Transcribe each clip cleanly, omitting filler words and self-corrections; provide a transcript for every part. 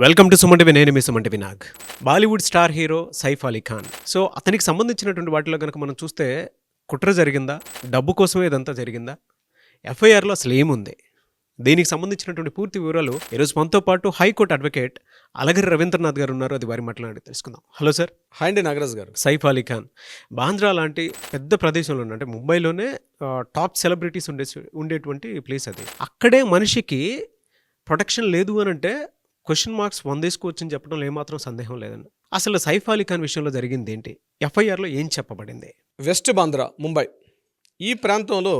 Welcome to Suman TV. నేను మీ Suman TV Nag. Bollywood star hero Saif Ali Khan. So అతనికి సంబంధించినటువంటి వాటిలో కనుక మనం చూస్తే కుట్ర జరిగిందా, డబ్బు కోసమే ఇదంతా జరిగిందా, ఎఫ్ఐఆర్లో అసలు ఏముంది, దీనికి సంబంధించినటువంటి పూర్తి వివరాలు ఈరోజు మనతో పాటు హైకోర్టు అడ్వకేట్ అలగిరి రవీంద్రనాథ్ గారు ఉన్నారు. అది వారి మాట్లాడి తెలుసుకుందాం. Hello sir. హాయ్ అండి నాగరాజ్ గారు. సైఫ్ అలీ ఖాన్ బాంద్రా లాంటి పెద్ద ప్రదేశంలో అంటే ముంబైలోనే టాప్ సెలబ్రిటీస్ ఉండేటువంటి ప్లేస్ అది. అక్కడే మనిషికి ప్రొటెక్షన్ లేదు అని అంటే క్వశ్చన్ మార్క్స్ 100 వేసుకోవచ్చని చెప్పడంలో ఏమాత్రం సందేహం లేదండి. అసలు సైఫ్ అలీ ఖాన్ విషయంలో జరిగింది ఏంటి, ఎఫ్ఐఆర్లో ఏం చెప్పబడింది? వెస్ట్ బాంద్రా, ముంబై ఈ ప్రాంతంలో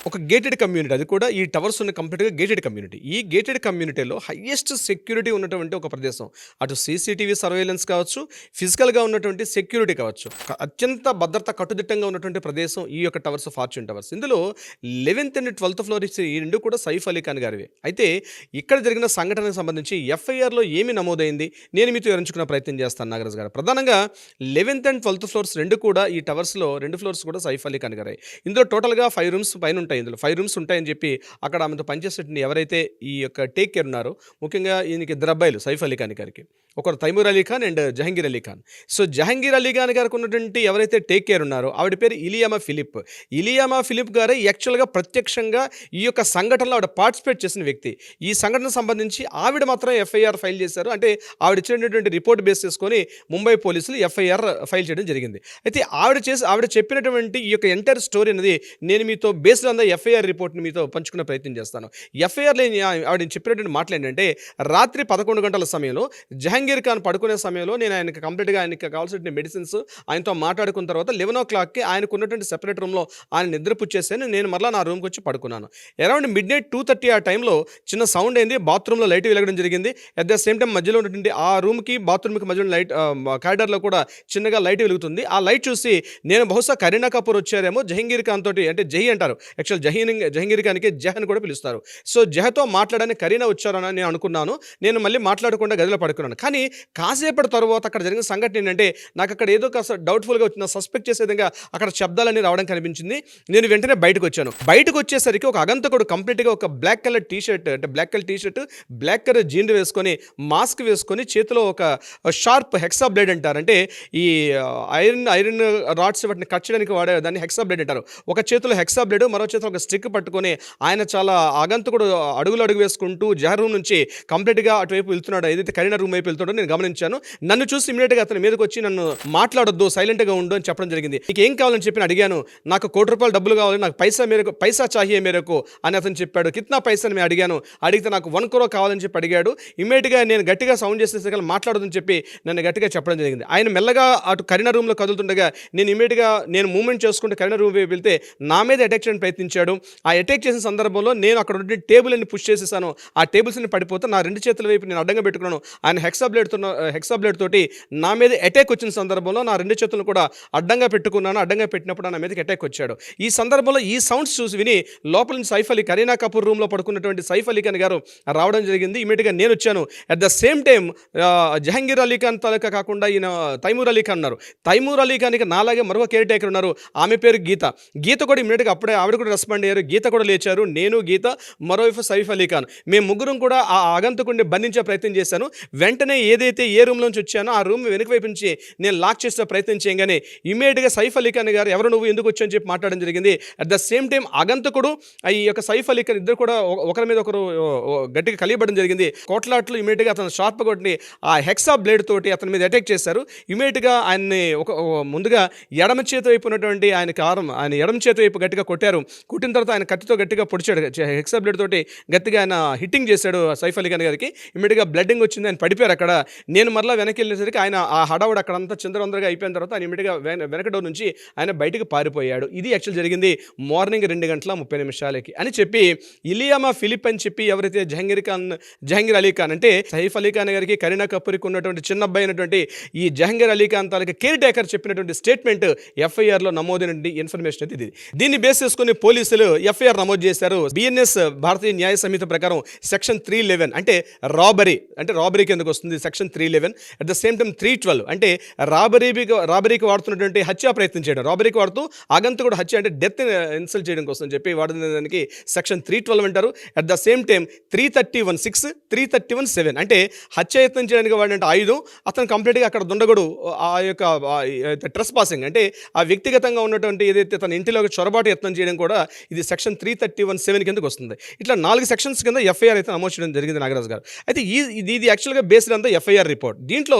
ఒక గేటెడ్ కమ్యూనిటీ, అది కూడా ఈ టవర్స్ ఉన్న కంప్లీట్గా గేటెడ్ కమ్యూనిటీ. ఈ గేటెడ్ కమ్యూనిటీలో హయ్యెస్ట్ సెక్యూరిటీ ఉన్నటువంటి ఒక ప్రదేశం. అటు సీసీటీవీ సర్వేలెన్స్ కావచ్చు, ఫిజికల్గా ఉన్నటువంటి సెక్యూరిటీ కావచ్చు, అత్యంత భద్రత కట్టుదిట్టంగా ఉన్నటువంటి ప్రదేశం ఈ యొక్క టవర్స్, ఫార్చ్యూన్ టవర్స్. ఇందులో 11th and 12th ఫ్లోర్ ఈ రెండు కూడా సైఫ్ అలీ ఖాన్ గారివి. అయితే ఇక్కడ జరిగిన సంఘటనకు సంబంధించి ఎఫ్ఐఆర్లో ఏమి నమోదైంది నేను మీతో వివరించుకునే ప్రయత్నం చేస్తాను నాగరాజ్ గారు. ప్రధానంగా 11th and 12th ఫ్లోర్స్ రెండు కూడా ఈ టవర్స్లో 2 ఫ్లోర్స్ కూడా సైఫ్ అలీ ఖాన్ గారే. ఇందులో టోటల్గా 5 రూమ్స్ పైన ఉంటాయి. ఇందులో 5 రూమ్స్ ఉంటాయని చెప్పి అక్కడ ఆమెతో పనిచేసేటువంటి ఎవరైతే ఈ యొక్క టేక్ కేర్ ఉన్నారో, ముఖ్యంగా ఈయనకి 2 అబ్బాయిలు సైఫ్ అలీ ఖాన్ గారికి, ఒకరు తైమూర్ అలీ ఖాన్ అండ్ జహంగీర్ అలీ ఖాన్. సో జహంగీర్ అలీ ఖాన్ గారికి ఉన్నటువంటి ఎవరైతే టేక్ కేర్ ఉన్నారో ఆవిడ పేరు ఇలియామా ఫిలిప్. ఇలియామా ఫిలిప్ గారే యాక్చువల్గా ప్రత్యక్షంగా ఈ యొక్క సంఘటనలో ఆవిడ పార్టిసిపేట్ చేసిన వ్యక్తి. ఈ సంఘటనకు సంబంధించి ఆవిడ మాత్రం ఎఫ్ఐఆర్ ఫైల్ చేశారు. అంటే ఆవిడ ఇచ్చినటువంటి రిపోర్ట్ బేస్ చేసుకొని ముంబై పోలీసులు ఎఫ్ఐఆర్ ఫైల్ చేయడం జరిగింది. అయితే ఆవిడ చెప్పినటువంటి ఈ యొక్క ఎంటైర్ స్టోరీ అనేది నేను మీతో బేస్డ్ ఆన్ ద ఎఫ్ఐఆర్ రిపోర్ట్ని మీతో పంచుకునే ప్రయత్నం చేస్తాను. ఎఫ్ఐఆర్లో ఆవిడ చెప్పినటువంటి మాటలు ఏంటంటే, రాత్రి 11 గంటల సమయంలో జహంగీర్ ఖాన్ పడుకునే సమయంలో నేను ఆయనకి కంప్లీట్గా ఆయనకి కావాల్సిన మెడిసిన్స్ ఆయనతో మాట్లాడుకున్న తర్వాత 11 o'clockకి ఆయనకు ఉన్నటువంటి సెపరేట్ రూమ్లో ఆయన నిద్రపుచ్చేసాను. నేను మరలా నా రూమ్కి వచ్చి పడుకున్నాను. అరౌండ్ మిడ్నైట్ 2:30 ఆ టైంలో చిన్న సౌండ్ అయింది. బాత్రూంలో లైట్ వెలగడం జరిగింది. అట్ ద సేమ్ టైం మధ్యలో ఉన్నటువంటి ఆ రూమ్కి బాత్రూమ్కి మధ్యలో లైట్, కారిడార్లో కూడా చిన్నగా లైట్ వెలుగుతుంది. ఆ లైట్ చూసి నేను బహుశా కరీనా కపూర్ వచ్చారేమో జహంగీర్ ఖాన్ తోటి, అంటే జహీ అంటారు యాక్చువల్, జహంగీర్ ఖాన్కి జహ్ అని కూడా పిలుస్తారు. సో జహతో మాట్లాడడానికి కరీనా వచ్చారని నేను అనుకున్నాను. నేను మళ్ళీ మాట్లాడకుండా గదిలో పడుకున్నాను. కానీ కాసేపటి తర్వాత అక్కడ జరిగిన సంఘటన ఏంటంటే, నాకు అక్కడ ఏదో కాస్త డౌట్ఫుల్గా వచ్చిన, సస్పెక్ట్ చేసే విధంగా అక్కడ శబ్దాలన్నీ రావడం కనిపించింది. నేను వెంటనే బయటకు వచ్చాను. బయటకు వచ్చేసరికి ఒక అగంతకుడు కంప్లీట్గా ఒక black colour T shirt, black colour jean వేసుకొని, మాస్క్ వేసుకొని, చేతిలో ఒక షార్ప్ హెక్సా బ్లేడ్ అంటారు, అంటే ఈ ఐరన్ రాడ్స్ వాటిని కట్ చేయడానికి వాడే దాన్ని హెక్సా బ్లేడ్ అంటారు. ఒక చేతిలో హెక్సా బ్లేడ్, మరో చేతిలో ఒక స్టిక్ పట్టుకొని ఆయన చాలా ఆగంతకుడు అడుగు వేసుకుంటూ జహర్ రూమ్ నుంచి కంప్లీట్గా అటువైపు వెళ్తున్నాడు. ఏదైతే కరీనా రూమ్ వైపు వెళ్తాడో నేను గమనించాను. నన్ను చూసి ఇమీడియట్గా అతని మీదకి వచ్చి నన్ను మాట్లాడొద్దు, సైలెంట్గా ఉండు అని చెప్పడం జరిగింది. నీకు ఏం కావాలని చెప్పి అడిగాను. నాకు ₹1 డబ్బులు కావాలి, నాకు పైసా చాహియే మేరకు అని అతను చెప్పాడు. కిత్నా పైసా అని అడిగాను. అడిగితే నాకు 1 crore కావాలని చెప్పి అడిగాడు. ఇమీడియట్గా నేను గట్టిగా సౌండ్ చేసేసరికి మాట్లాడొద్దని చెప్పి నన్ను గట్టిగా చెప్పడం జరిగింది. ఆయన మెల్లగా అటు కరీనా రూమ్లో కదులుతుండగా నేను మూవ్మెంట్ చేసుకుంటే కరీనా రూమ్ వైపు వెళ్తే నా మీద అటాక్ చేయడానికి ప్రయత్నించాడు. ఆ అటాక్ చేసిన సందర్భంలో నేను అక్కడ ఉండే టేబుల్ అన్ని పుష్ చేసేసాను. ఆ టేబుల్స్ అన్ని పడిపోతే నా 2 చేతుల వైపు నేను అడ్డంగా పెట్టుకున్నాను. ఆయన హెక్సా బ్లేడ్ తోటి నా మీద అటాక్ వచ్చిన సందర్భంలో నా 2 చేతులను కూడా అడ్డంగా పెట్టుకున్నాను. అడ్డంగా పెట్టినప్పుడు నా మీదకి అటాక్ వచ్చాడు. ఈ సందర్భంలో ఈ సౌండ్స్ చూసి విని లోపల నుంచి సైఫ్ అలీ, కరీనా కపూర్ రూమ్లో పడుకున్నటువంటి సైఫ్ అలీ ఖాన్ గారు రావడం జరిగింది. ఇమీడియట్గా నేను వచ్చాను. At the same time Jahangir Ali Khan తాలూకా కాకుండా ఈయన తైమూర్ అలీ ఖాన్ ఉన్నారు. తైమూర్ అలీ ఖాన్కి నాలాగే మరొక కేర్ టేకర్ ఉన్నారు. ఆమె పేరు గీత కూడా ఇమీడియట్గా అప్పుడే ఆవిడ కూడా రెస్పాండ్ అయ్యారు. గీత కూడా లేచారు. నేను, గీత, మరోవైపు సైఫ్ అలీ ఖాన్, మేము ముగ్గురం కూడా ఆ ఆగంతకుడిని బంధించే ప్రయత్నం చేశాను. వెంటనే ఏదైతే ఏ రూమ్ నుంచి వచ్చానో ఆ రూమ్ వెనుక వైపు నుంచి నేను లాక్ చేసే ప్రయత్నం చేయగానే ఇమీడియట్గా సైఫ్ అలీ ఖాన్ గారు ఎవరు నువ్వు ఎందుకు వచ్చావు అని చెప్పి మాట్లాడడం జరిగింది. అట్ ద సేమ్ టైం ఆగంతకుడు ఈ యొక్క సైఫ్ అలీ ఖాన్ ఇద్దరు కూడా ఒకరి మీద ఒకరు గట్టిగా కలియబడడం జరిగింది. కోట్లాట్లు ఇమీడియట్గా అతను షార్ప్ కొట్టి ఆ హెక్సా బ్లేడ్ తోటి అతని మీద అటాక్ చేశారు. ఇమీడియట్గా ఆయన్ని ముందుగా ఎడమ చేతి వైపు ఉన్నటువంటి ఆయన ఎడమ చేతి వైపు గట్టిగా కొట్టారు. కొట్టిన తర్వాత ఆయన కత్తితో గట్టిగా పొడిచాడు. హెక్సా బ్లేడ్ తోటి గట్టిగా ఆయన హిట్టింగ్ చేశాడు సైఫ్ అలీ ఖాన్ గారికి. ఇమీడియట్గా బ్లడ్డింగ్ వచ్చింది. ఆయన పడిపోయారు అక్కడ. నేను మరలా వెనక్కి వెళ్ళేసరికి ఆయన ఆ హడావుడు అక్కడంతా చిందరవందరగా అయిపోయిన తర్వాత ఆయన ఇమీడియట్గా వెనక డోర్ నుంచి ఆయన బయటకు పారిపోయాడు. ఇది యాక్చువల్ జరిగింది మార్నింగ్ 2:30 అని చెప్పి ఇలియామా ఫిలిప్ అని చెప్పి ఎవరైతే జహంగీర్ అలీ ఖాన్, అంటే సైఫ్ అలీ ఖాన్ గారికి కరీనా కపూర్కి ఉన్నటువంటి చిన్న అబ్బాయి అయినటువంటి ఈ జహంగీర్ అలీ ఖాన్ తాలూకా కేర్ టేకర్ చెప్పినటువంటి స్టేట్మెంట్ ఎఫ్ఐఆర్లో నమోదైనటువంటి ఇన్ఫర్మేషన్ అయితే ఇది. దీన్ని బేస్ చేసుకుని పోలీసులు ఎఫ్ఐఆర్ నమోదు చేశారు. బిఎన్ఎస్ భారతీయ న్యాయ సంహిత ప్రకారం సెక్షన్ 311 అంటే రాబరీ కిందకు వస్తుంది section 311. At the same time 312 అంటే రాబరీకి వాడుతున్నటువంటి హత్యా ప్రయత్నం చేయడం, రాబరీకి వాడుతూ ఆగంతకుడు హత్య అంటే డెత్ ఇన్సల్ట్ చేయడం కోసం చెప్పి వాడుతున్న దానికి సెక్షన్ 312 అంటారు. అట్ ద సేమ్ టైం 331(6), 331(7) అంటే హత్యాయత్నం చేయడానికి వాడినట్టు ఆయుధం అతను కంప్లీట్గా అక్కడ దుండగుడు ఆ యొక్క ట్రెస్ పాసింగ్ అంటే ఆ వ్యక్తిగతంగా ఉన్నటువంటి ఏదైతే తన ఇంటిలో చొరబాటు యత్నం చేయడం కూడా ఇది సెక్షన్ 331(7) కిందకు వస్తుంది. ఇట్లా 4 సెక్షన్స్ కింద ఎఫ్ఐఆర్ అయితే నమోదు చేయడం జరిగింది నాగరాజు గారు. అయితే ఇది యాక్చువల్గా బేస్డ్ అంతా ఎఫ్ఐఆర్ రిపోర్ట్. దీంట్లో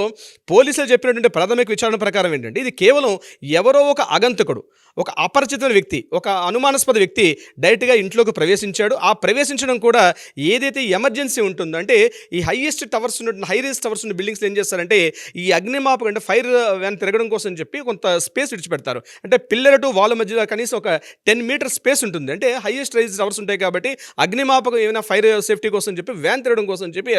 పోలీసులు చెప్పినటువంటి ప్రాథమిక విచారణ ప్రకారం ఏంటంటే ఇది కేవలం ఎవరో ఒక ఆగంతకుడు, ఒక అపరిచితమైన వ్యక్తి, ఒక అనుమానాస్పద వ్యక్తి డైరెక్ట్గా ఇంట్లోకి ప్రవేశించాడు. ఆ ప్రవేశించడం కూడా ఏదైతే ఎమర్జెన్సీ ఉంటుందో అంటే ఈ హైయెస్ట్ టవర్స్ ఉన్న హై రైజ్ టవర్స్ ఉన్న బిల్డింగ్స్ ఏం చేస్తారంటే ఈ అగ్నిమాపక అంటే ఫైర్ వ్యాన్ తిరగడం కోసం చెప్పి కొంత స్పేస్ విడిచిపెడతారు. అంటే పిల్లర్ టు వాల్ మధ్యలో కనీసం ఒక 10 మీటర్ స్పేస్ ఉంటుంది. అంటే హైయెస్ట్ రైజ్ టవర్స్ ఉంటాయి కాబట్టి అగ్నిమాపకం ఏమైనా ఫైర్ సేఫ్టీ కోసం చెప్పి వ్యాన్ తిరగడం కోసం చెప్పి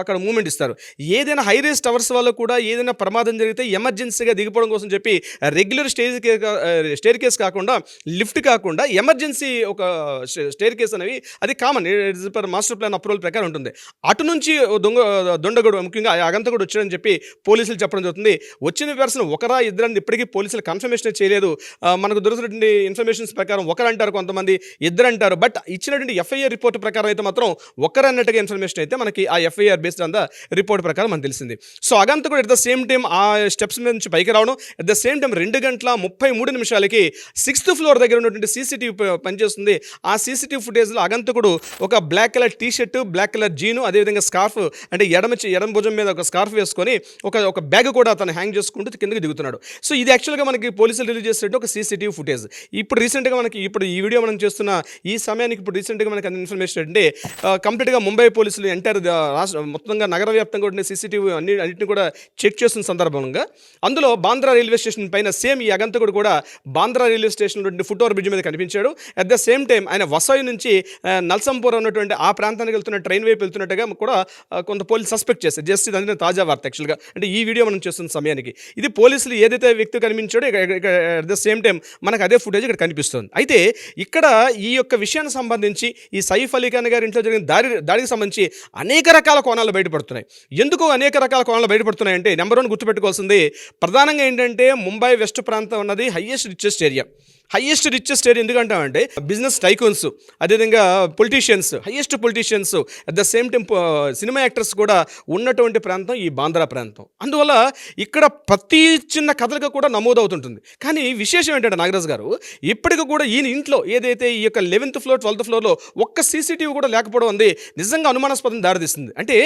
అక్కడ మూమెంట్ ఇస్తారు. ఏదైనా హై రైజ్ టవర్స్ వల్ల కూడా ఏదైనా ప్రమాదం జరిగితే ఎమర్జెన్సీగా దిగిపోవడం కోసం చెప్పి రెగ్యులర్ స్టేర్ కేస్ కాకుండా లిఫ్ట్ కాకుండా ఎమర్జెన్సీ ఒక స్టేర్ కేస్ అనేవి అది common per master plan approval ప్రకారం ఉంటుంది. అటు నుంచి దొండగుడు ముఖ్యంగా అగంతకుడు వచ్చాడని చెప్పి పోలీసులు చెప్పడం జరుగుతుంది. వచ్చిన పర్సన్ ఒకరా ఇద్దరని ఇప్పటికీ పోలీసులు కన్ఫర్మేషన్ చేయలేదు. మనకు దొరుకుతున్నటువంటి ఇన్ఫర్మేషన్స్ ప్రకారం ఒకరు అంటారు, కొంతమంది ఇద్దరు అంటారు. బట్ ఇచ్చినటువంటి ఎఫ్ఐఆర్ రిపోర్ట్ ప్రకారం అయితే మాత్రం ఒకరు అన్నట్టుగా ఇన్ఫర్మేషన్ అయితే మనకి ఆ FIR based on the report ప్రకారం మనకు తెలిసింది. సో అగంతకుడు ఎట్ ద సేమ్ టైం ఆ స్టెప్స్ మీద నుంచి పైకి రావడం, అట్ ద సేమ్ టైం 2:33 6th ఫ్లోర్ దగ్గర ఉన్నటువంటి సీసీటీవీ పనిచేస్తుంది. ఆ సీసీటీవీ ఫుటేజ్లో అగంతకుడు ఒక black colour T shirt, black colour jean, అదేవిధంగా స్కార్ఫ్ అంటే ఎడమ భుజం మీద ఒక స్కార్ఫ్ వేసుకొని ఒక బ్యాగ్ కూడా అతను హ్యాంగ్ చేసుకుంటూ కిందకి దిగుతున్నాడు. సో ఇది యాక్చువల్గా మనకి పోలీసులు రిలీజ్ చేసేటట్టు ఒక సీసీటీవీ ఫుటేజ్. ఇప్పుడు రీసెంట్గా ఇప్పుడు ఈ వీడియో మనం చేస్తున్న ఈ సమయానికి ఇప్పుడు రీసెంట్గా మనకి అందిన ఇన్ఫర్మేషన్ అంటే కంప్లీట్గా ముంబై పోలీసులు ఎంటైర్ రాష్ట్ర మొత్తంగా నగర వ్యాప్తంగా ఉండే సీసీటీవీ అన్నింటిని కూడా చెక్ చేస్తున్న సందర్భంగా అందులో బాంద్రా రైల్వే స్టేషన్ పైన సేమ్ ఈ అగంతకుడు కూడా బాంద్రా రైల్వే స్టేషన్ నుండి ఫుట్ఓవర్ బ్రిడ్జ్ మీద కనిపించాడు. అట్ ద సేమ్ టైం ఆయన వసాయి నుంచి నల్సంపూర్ ఉన్నటువంటి ఆ ప్రాంతానికి వెళ్తున్న ట్రైన్ వైపు వెళ్తున్నట్టుగా కూడా కొంత పోలీసు సస్పెక్ట్ చేస్తారు. జస్ట్ ఇది తాజా వార్త యాక్చువల్గా అంటే ఈ వీడియో మనం చేస్తున్న సమయానికి ఇది పోలీసులు ఏదైతే వ్యక్తి కనిపించాడో అట్ ద సేమ్ టైం మనకు అదే ఫుటేజ్ ఇక్కడ కనిపిస్తుంది. అయితే ఇక్కడ ఈ యొక్క విషయానికి సంబంధించి ఈ సైఫ్ అలీ ఖాన్ గారి ఇంట్లో జరిగిన దాడికి సంబంధించి అనేక రకాల కోణాలు బయటపడుతున్నాయి. ఎందుకు అనేక రకాల కోణాలు బయటపడుతున్నాయంటే నెంబర్ 1 గుర్తుపెట్టుకోవాల్సింది ప్రధానంగా ఏంటంటే ముంబై వెస్ట్ ప్రాంతం ఉన్నది హైయెస్ట్ రిచెస్ట్ ఏరియా ఎందుకంటామంటే బిజినెస్ టైకూన్స్, అదేవిధంగా politicians, highest politicians, at the same time cinema actors కూడా ఉన్నటువంటి ప్రాంతం ఈ బాంద్రా ప్రాంతం. అందువల్ల ఇక్కడ ప్రతి చిన్న కథలుగా కూడా నమోదవుతుంటుంది. కానీ విశేషం ఏంటంటే నాగరాజు గారు ఇప్పటికీ కూడా ఈయన ఇంట్లో ఏదైతే ఈ యొక్క 11th ఫ్లోర్ 12th ఫ్లోర్లో ఒక్క సీసీటీవీ కూడా లేకపోవడం అనేది నిజంగా అనుమానాస్పదం దారితీస్తుంది. అంటే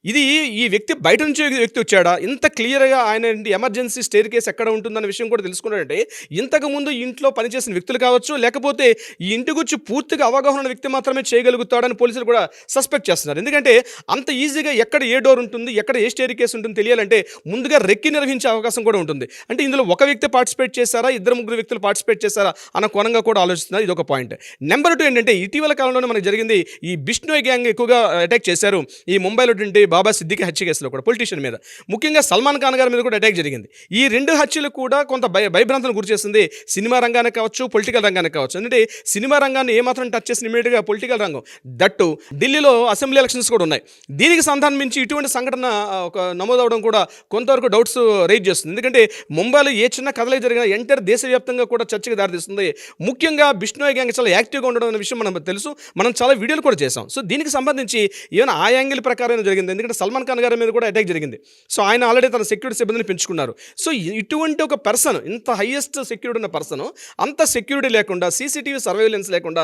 ఇది ఈ వ్యక్తి బయట నుంచి వ్యక్తి వచ్చాడా, ఇంత క్లియర్గా ఆయన ఎమర్జెన్సీ స్టేర్ కేస్ ఎక్కడ ఉంటుందన్న విషయం కూడా తెలుసుకున్నాడంటే ఇంతకుముందు ఇంట్లో పనిచేసిన వ్యక్తులు కావచ్చు, లేకపోతే ఈ ఇంటి గురించి పూర్తిగా అవగాహన ఉన్న వ్యక్తి మాత్రమే చేయగలుగుతాడని పోలీసులు కూడా సస్పెక్ట్ చేస్తున్నారు. ఎందుకంటే అంత ఈజీగా ఎక్కడ ఏ డోర్ ఉంటుంది, ఎక్కడ ఏ స్టేర్ కేస్ ఉంటుంది తెలియాలంటే ముందుగా రెక్కి నిర్వహించే అవకాశం కూడా ఉంటుంది. అంటే ఇందులో ఒక వ్యక్తి పార్టిసిపేట్ చేశారా, 2-3 వ్యక్తులు పార్టిసిపేట్ చేశారా అన్న కోణంగా కూడా ఆలోచిస్తున్నారు. ఇది ఒక పాయింట్. నెంబర్ 2 ఏంటంటే ఇటీవల కాలంలోనే మనకు జరిగింది ఈ బిష్నోయ్ గ్యాంగ్ ఎక్కువగా అటాక్ చేశారు ఈ ముంబైలో బాబా సిద్దికి హత్య కేసులో కూడా పొలిటీషియన్ మీద, ముఖ్యంగా సల్మాన్ ఖాన్ గారి మీద కూడా అటాక్ జరిగింది. ఈ 2 హత్యలు కూడా కొంత భయభ్రాంతులను గురి చేస్తుంది సినిమా రంగానికి కావచ్చు, పొలిటికల్ రంగానికి కావచ్చు. అంటే సినిమా రంగాన్ని ఏమాత్రం టచ్ చేసిన ఇమీడియట్గా పొలిటికల్ రంగం, దట్టు ఢిల్లీలో అసెంబ్లీ ఎలక్షన్స్ కూడా ఉన్నాయి. దీనికి సంబంధించి ఇటువంటి సంఘటన ఒక నమోదవడం కూడా కొంతవరకు డౌట్స్ రైజ్ చేస్తుంది. ఎందుకంటే ముంబైలో ఏ చిన్న కథలే జరిగినా ఎంటైర్ దేశవ్యాప్తంగా కూడా చర్చకు దారితీస్తుంది. ముఖ్యంగా బిష్నోయ్ గ్యాంగ్ చాలా యాక్టివ్గా ఉండడం అనే విషయం మనకు తెలుసు, మనం చాలా వీడియోలు కూడా చేసాం. సో దీనికి సంబంధించి ఏమైనా ఆ యాంగిల్ ప్రకారం జరిగింది. ఎందుకంటే సల్మాన్ ఖాన్ గారి మీద కూడా అటాక్ జరిగింది. సో ఆయన ఆల్రెడీ తన సెక్యూరిటీ సిబ్బందిని పెంచుకున్నారు. సో ఇటువంటి ఒక పర్సన్, ఇంత హైయెస్ట్ సెక్యూరిటీ ఉన్న పర్సన్ అంత సెక్యూరిటీ లేకుండా, సీసీటీవీ సర్వేలెన్స్ లేకుండా,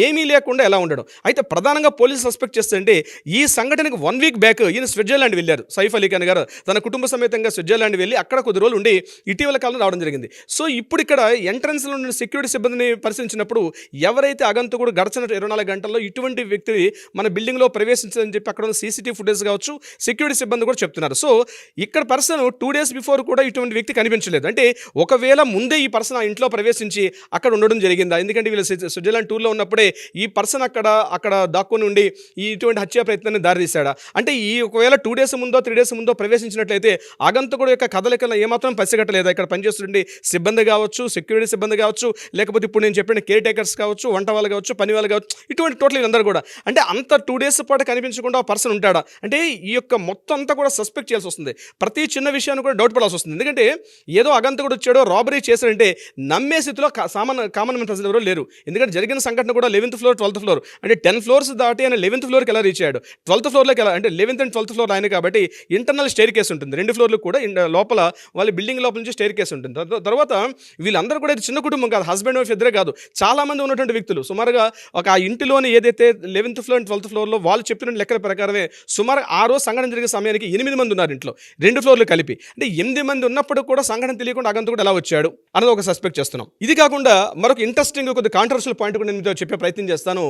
ఏమీ లేకుండా ఎలా ఉండడం. అయితే ప్రధానంగా పోలీసు సస్పెక్ట్ చేస్తుంటే ఈ సంఘటనకు 1 వీక్ బ్యాక్ ఈయన స్విట్జర్లాండ్ వెళ్ళారు. సైఫ్ అలీ ఖాన్ గారు తన కుటుంబ సమేతంగా స్విట్జర్లాండ్ వెళ్ళి అక్కడ కొద్ది రోజులు ఉండి ఇటీవల కాలంలో రావడం జరిగింది. సో ఇప్పుడు ఇక్కడ ఎంట్రన్స్లో ఉన్న సెక్యూరిటీ సిబ్బందిని పరిశీలించినప్పుడు ఎవరైతే అగంతకుడు గడిచిన 24 గంటల్లో ఇటువంటి వ్యక్తి మన బిల్డింగ్లో ప్రవేశించదని చెప్పి అక్కడ ఉన్న సీసీటీవీ ఫుటేజ్ కావచ్చు, కావచ్చు, సెక్యూరిటీ సిబ్బంది కూడా చెప్తున్నారు. సో ఇక్కడ పర్సన్ 2 డేస్ బిఫోర్ కూడా ఇటువంటి వ్యక్తి కనిపించలేదు. అంటే ఒకవేళ ముందే ఈ పర్సన్ ఆ ఇంట్లో ప్రవేశించి అక్కడ ఉండడం జరిగిందా? ఎందుకంటే వీళ్ళు స్విట్జర్లాండ్ టూర్లో ఉన్నప్పుడే ఈ పర్సన్ అక్కడ దాక్కుని ఉండి ఇటువంటి హత్యా ప్రయత్నాన్ని దారితీశాడా? అంటే ఈ ఒకవేళ 2 డేస్ ముందో 3 డేస్ ముందో ప్రవేశించినట్లయితే ఆగంతకుడు యొక్క కదలికలను ఏమాత్రం పసిగట్టలేదా? ఇక్కడ పనిచేస్తుండే సిబ్బంది కావచ్చు, సెక్యూరిటీ సిబ్బంది కావచ్చు, లేకపోతే ఇప్పుడు నేను చెప్పిన కేర్ టేకర్స్ కావచ్చు, వంట వాళ్ళు కావచ్చు, పని వాళ్ళు కావచ్చు, ఇటువంటి టోటల్ అందరూ కూడా అంటే అంత 2 డేస్ పాటు కనిపించకుండా ఆ పర్సన్ ఉంటాడా? అంటే ఈ యొక్క మొత్తం అంతా కూడా సస్పెక్ట్ చేయాల్సి వస్తుంది. ప్రతి చిన్న విషయాన్ని కూడా డౌట్ పడాల్సి వస్తుంది. ఎందుకంటే ఏదో అగంతకుడు వచ్చాడో రాబరీ చేశాడంటే నమ్మే స్థితిలో కామన్ ప్రజలు ఎవరో లేరు. ఎందుకంటే జరిగిన సంఘటన కూడా 11th ఫ్లోర్ 12th ఫ్లోర్ అంటే 10 ఫ్లోర్స్ దాటి ఆయన 11th ఫ్లోర్కి ఎలా రీచ్ అయ్యాడు? 12th ఫ్లోర్లోకి ఎలా అంటే 11th అండ్ 12th ఫ్లోర్ ఆయన కాబట్టి ఇంటర్నల్ స్టేర్ కేసు ఉంటుంది. 2 ఫ్లోర్లకు కూడా లోపల వాళ్ళ బిల్డింగ్ లోపల నుంచి స్టేర్ కేసు ఉంటుంది. తర్వాత వీళ్ళందరూ కూడా ఇది చిన్న కుటుంబం కాదు, హస్బెండ్ వైఫ్ ఇద్దరే కాదు, చాలా మంది ఉన్నటువంటి వ్యక్తులు. సుమారుగా ఒక ఆ ఇంటిలోని ఏదైతే 11th ఫ్లోర్ అండ్ 12th ఫ్లోర్లో వాళ్ళు చెప్పిన లెక్కల ప్రకారమే సుమారు ఆ రోజు సంఘటన జరిగే సమయానికి 8 మంది ఉన్నారు ఇంట్లో, 2 ఫ్లోర్లు కలిపి. అంటే 8 మంది ఉన్నప్పుడు కూడా సంఘటన తెలియకుండా అగంతకుడు ఎలా వచ్చాడు అన్నది ఒక సస్పెక్ట్ చేస్తున్నాం. ఇది కాకుండా మరొక ఇంట్రెస్టింగ్ కొద్ది కాంట్రవర్షియల్ పాయింట్ కూడా నేను మీతో చెప్పే ప్రయత్నం చేస్తాను.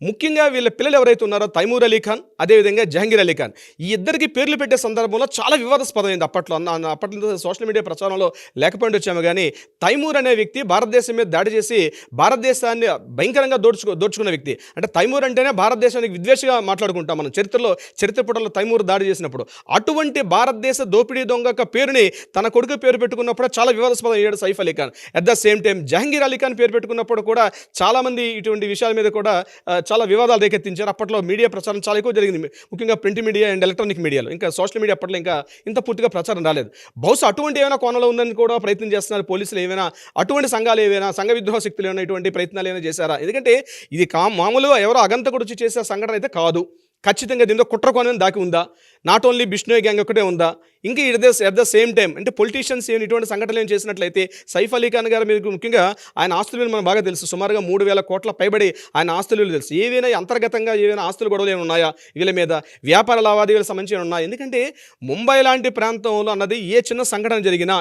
ముఖ్యంగా వీళ్ళ పిల్లలు ఎవరైతే ఉన్నారో తైమూర్ అలీ ఖాన్, అదేవిధంగా జహంగీర్ అలీ ఖాన్, ఈ ఇద్దరికి పేర్లు పెట్టే సందర్భంలో చాలా వివాదాస్పదమైంది. అప్పట్లో సోషల్ మీడియా ప్రచారంలో లేకపోయింది వచ్చాము. కానీ తైమూర్ అనే వ్యక్తి భారతదేశం మీద దాడి చేసి భారతదేశాన్ని భయంకరంగా దోచుకున్న వ్యక్తి. అంటే తైమూర్ అంటేనే భారతదేశానికి విద్వేషగా మాట్లాడుకుంటాం మనం చరిత్ర పుటల్లో తైమూర్ దాడి చేసినప్పుడు. అటువంటి భారతదేశ దోపిడీ దొంగ యొక్క పేరుని తన కొడుకు పేరు పెట్టుకున్నప్పుడు చాలా వివాదాస్పదం అయ్యాడు Saif Ali Khan. At the same time Jahangir Ali Khan పేరు పెట్టుకున్నప్పుడు కూడా చాలామంది ఇటువంటి విషయాల మీద కూడా చాలా వివాదాలు రేకెత్తించారు. అప్పట్లో మీడియా ప్రచారం చాలా ఎక్కువ జరిగింది, ముఖ్యంగా ప్రింట్ మీడియా అండ్ ఎలక్ట్రానిక్ మీడియాలో. ఇంకా సోషల్ మీడియా అప్పట్లో ఇంకా ఇంత పూర్తిగా ప్రచారం రాలేదు. బహుశా అటువంటి ఏమైనా కోణంలో ఉందని కూడా ప్రయత్నం చేస్తున్నారు పోలీసులు. ఏమైనా అటువంటి సంఘాలు ఏమైనా సంఘ విద్రోహ శక్తులు ఏమైనా ఇటువంటి ప్రయత్నాలు ఏమైనా చేశారా? ఎందుకంటే ఇది మామూలుగా ఎవరో అగంతకుడు వచ్చి చేసే సంఘటన అయితే కాదు. ఖచ్చితంగా దీంతో కుట్ర కోణం దాకి ఉందా? నాట్ ఓన్లీ బిష్ణోయ్ గ్యాంగ్ ఒకటే ఉందా? ఇంకా ఎట్ ద సేమ్ టైం అంటే పొలిటీషియన్స్ ఏమి ఇటువంటి సంఘటనలు ఏం చేసినట్లయితే సైఫ్ అలీ ఖాన్ గారు మీకు ముఖ్యంగా ఆయన ఆస్తుల మీద మనకు బాగా తెలుసు. సుమారుగా 3,000 కోట్ల పైబడి ఆయన ఆస్తులు తెలుసు. ఏవైనా అంతర్గతంగా ఏవైనా ఆస్తులు గొడవలు ఏమైనా ఉన్నాయా వీళ్ళ మీద? వ్యాపార లావాదేవీలకు సంబంధించి ఉన్నాయి. ఎందుకంటే ముంబై లాంటి ప్రాంతంలో అన్నది ఏ చిన్న సంఘటన జరిగినా,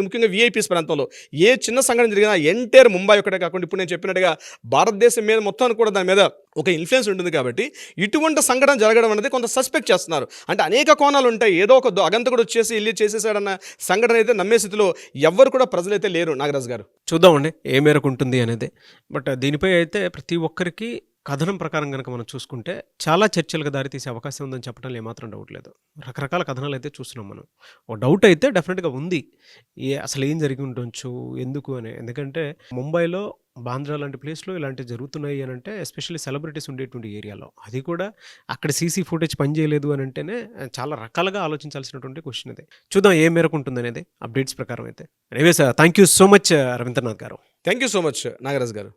ముఖ్యంగా విఐపీస్ ప్రాంతంలో ఏ చిన్న సంఘటన జరిగినా ఎంటైర్ ముంబై ఒకటే కాకుండా ఇప్పుడు నేను చెప్పినట్టుగా భారతదేశం మీద మొత్తాన్ని కూడా దాని మీద ఒక ఇన్ఫ్లుయెన్స్ ఉంటుంది. కాబట్టి ఇటువంటి సంఘటన జరగడం అనేది కొంత సస్పెక్ట్ చేస్తున్నారు. అంటే అనేక కోణాలు ఉంటాయి. ఏదో ఒక అగంతకుడు వచ్చేసి వెళ్ళి చేసేసాడన్న సంఘటన అయితే నమ్మే స్థితిలో ఎవ్వరు కూడా ప్రజలైతే లేరు. నాగరాజు గారు, చూద్దామండి ఏ మేరకు ఉంటుంది అనేది. బట్ దీనిపై అయితే ప్రతి ఒక్కరికి కథనం ప్రకారం కనుక మనం చూసుకుంటే చాలా చర్చలకు దారితీసే అవకాశం ఉందని చెప్పడంలో ఏమాత్రం డౌట్ లేదు. రకరకాల కథనాలు అయితే చూస్తున్నాం మనం. ఓ డౌట్ అయితే డెఫినెట్గా ఉంది, అసలు ఏం జరిగి ఉండొచ్చు, ఎందుకు అని. ఎందుకంటే ముంబైలో, బాంద్రా లాంటి ప్లేస్లో ఇలాంటివి జరుగుతున్నాయి అని అంటే, ఎస్పెషల్లీ సెలబ్రిటీస్ ఉండేటువంటి ఏరియాలో, అది కూడా అక్కడ సీసీ ఫుటేజ్ పనిచేయలేదు అని అంటేనే చాలా రకాలుగా ఆలోచించాల్సినటువంటి క్వశ్చన్ ఇది. చూద్దాం ఏ మేరకు ఉంటుంది అనేది అప్డేట్స్ ప్రకారం అయితే. Anyways thank you so much Ravindranath garu. Thank you so much Nagaraju గారు.